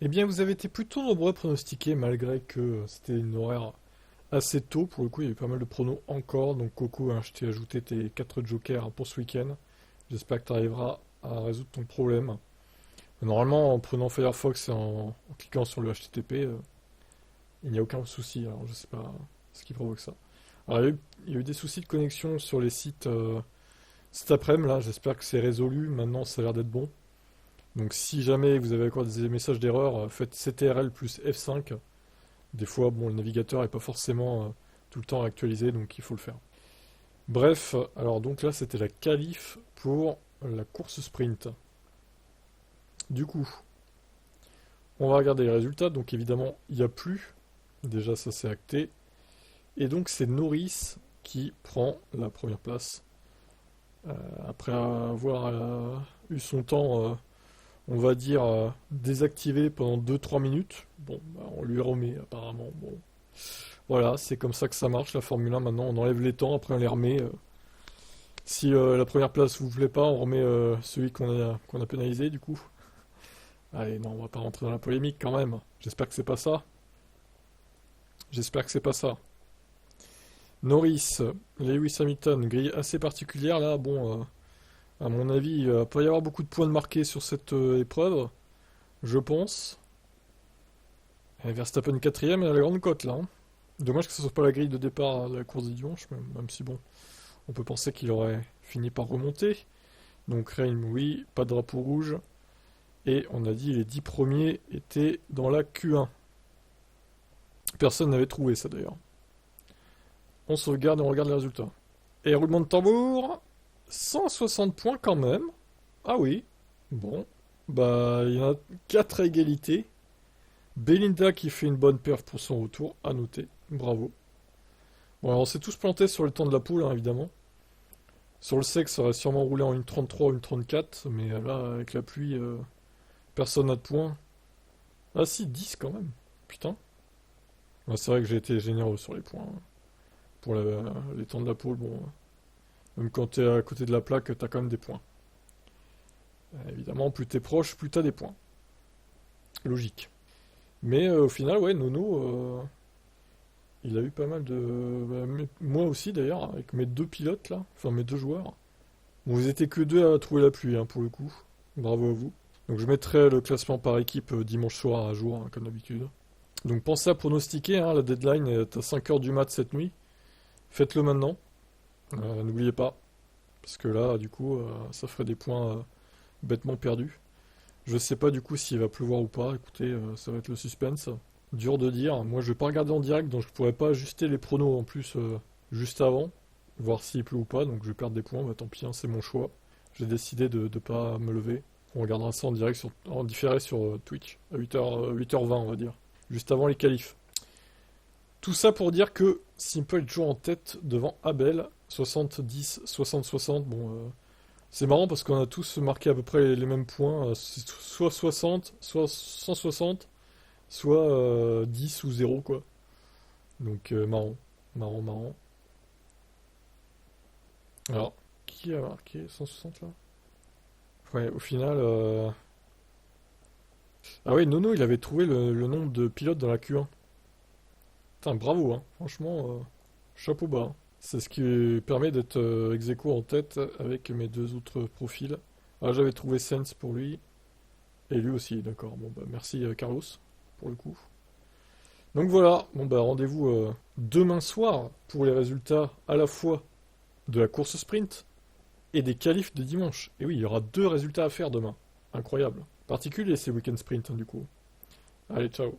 Eh bien, vous avez été plutôt nombreux à pronostiquer, malgré que c'était une horaire assez tôt. Pour le coup, il y a eu pas mal de pronos encore. Donc, Coco, hein, je t'ai ajouté tes 4 jokers pour ce week-end. J'espère que tu arriveras à résoudre ton problème. Normalement, en prenant Firefox et en cliquant sur le HTTP, il n'y a aucun souci. Alors, je sais pas ce qui provoque ça. Alors, il y a eu des soucis de connexion sur les sites cet après-midi, là. J'espère que c'est résolu. Maintenant, ça a l'air d'être bon. Donc, si jamais vous avez encore des messages d'erreur, faites CTRL plus F5. Des fois, bon, le navigateur n'est pas forcément tout le temps actualisé, donc il faut le faire. Bref, alors donc là, c'était la qualif pour la course sprint. Du coup, on va regarder les résultats. Donc évidemment, il n'y a plus. Déjà, ça c'est acté. Et donc, c'est Norris qui prend la première place. Après avoir eu son temps, on va dire, désactivé pendant 2-3 minutes. Bon, bah, on lui remet apparemment. Bon, voilà, c'est comme ça que ça marche la Formule 1 maintenant. On enlève les temps, après on les remet. Si la première place vous plaît pas, on remet celui qu'on a pénalisé du coup. Allez, non, on va pas rentrer dans la polémique quand même. J'espère que c'est pas ça. J'espère que c'est pas ça. Norris, Lewis Hamilton, grille assez particulière là. Bon, à mon avis, il va pas y avoir beaucoup de points de marqués sur cette épreuve, je pense. Et Verstappen quatrième et à la grande cote là, hein. Dommage que ce soit pas la grille de départ de la course du dimanche, même si bon, on peut penser qu'il aurait fini par remonter. Donc Reign, oui, pas de drapeau rouge. Et on a dit les 10 premiers étaient dans la Q1. Personne n'avait trouvé ça d'ailleurs. On sauvegarde et on regarde les résultats. Et roulement de tambour, 160 points quand même. Ah oui, bon. Bah, il y en a 4 à égalité. Belinda qui fait une bonne perf pour son retour, à noter. Bravo. Bon, alors on s'est tous plantés sur le temps de la poule, hein, évidemment. Sur le sec, ça aurait sûrement roulé en 1,33 ou 1,34, mais là, avec la pluie, personne n'a de points. Ah si, 10 quand même. Putain. Ouais, c'est vrai que j'ai été généreux sur les points, hein. Pour les temps de la pole, bon. Même quand t'es à côté de la plaque, t'as quand même des points. Évidemment, plus t'es proche, plus t'as des points. Logique. Mais au final, ouais, Nono, il a eu pas mal de... moi aussi d'ailleurs, avec mes deux pilotes là, enfin mes deux joueurs. Bon, vous étiez que deux à trouver la pluie, hein, pour le coup. Bravo à vous. Donc je mettrai le classement par équipe dimanche soir à jour, hein, comme d'habitude. Donc pensez à pronostiquer, hein, la deadline est à 5 heures du mat cette nuit. Faites-le maintenant. N'oubliez pas. Parce que là, du coup, ça ferait des points bêtement perdus. Je sais pas du coup s'il va pleuvoir ou pas. Écoutez, ça va être le suspense. Dur de dire. Moi, je vais pas regarder en direct, donc je pourrais pas ajuster les pronos en plus juste avant. Voir s'il pleut ou pas, donc je vais perdre des points. Bah tant pis, hein, c'est mon choix. J'ai décidé de pas me lever. On regardera ça en direct, en différé sur Twitch, à 8h20 on va dire. Juste avant les qualifs. Tout ça pour dire que Simple est toujours en tête devant Abel, 70, 60, 60. Bon, c'est marrant parce qu'on a tous marqué à peu près les mêmes points, c'est soit 60, soit 160, soit 10 ou 0 quoi. Donc marrant, marrant, marrant. Alors, qui a marqué 160 là? Ouais, au final... Ah ouais, Nono, il avait trouvé le nombre de pilotes dans la Q1. Putain, bravo, hein. Franchement, chapeau bas, hein. C'est ce qui permet d'être ex aequo en tête avec mes deux autres profils. Ah, j'avais trouvé Sens pour lui, et lui aussi, d'accord. Bon, bah merci Carlos, pour le coup. Donc voilà, bon bah rendez-vous demain soir pour les résultats à la fois de la course sprint et des qualifs de dimanche. Et oui, il y aura deux résultats à faire demain. Incroyable. Particulier ces week-end sprint, hein, du coup. Allez, ciao.